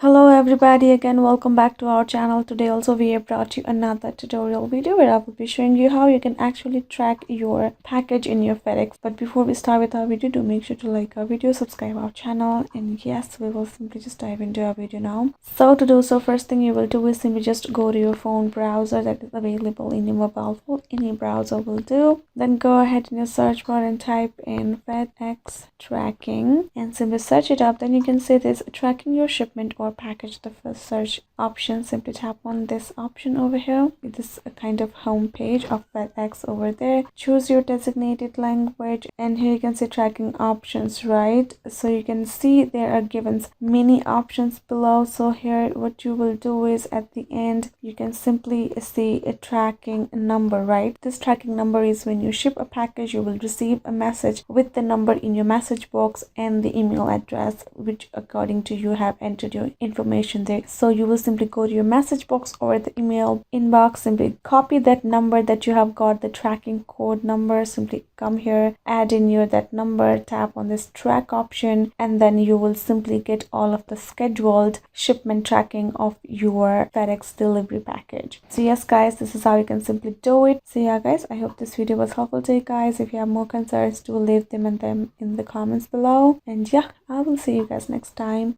Hello everybody, again welcome back to our channel. Today also we have brought you another tutorial video where I will be showing you how you can actually track your package in your FedEx. But before we start with our video, do make sure to like our video, subscribe our channel, and yes, we will simply just dive into our video now. So to do so, first thing you will do is simply just go to your phone browser that is available in your mobile phone. Any browser will do. Then go ahead in your search bar and type in FedEx tracking and simply search it up. Then you can see this tracking your shipment or package. The first search option, simply tap on this option over here. It is a kind of home page of FedEx over there. Choose your designated language, and here you can see tracking options, right? So you can see there are given many options below. So here what you will do is at the end you can simply see a tracking number, right? This tracking number is when you ship a package, you will receive a message with the number in your message box and the email address which according to you have entered your information there. So you will simply go to your message box or the email inbox, simply copy that number that you have got, the tracking code number, simply come here, add in your that number, tap on this track option, and then you will simply get all of the scheduled shipment tracking of your FedEx delivery package. So yes guys, this is how you can simply do it. So yeah guys, I hope this video was helpful to you guys. If you have more concerns, do leave them in the comments below, and yeah, I will see you guys next time.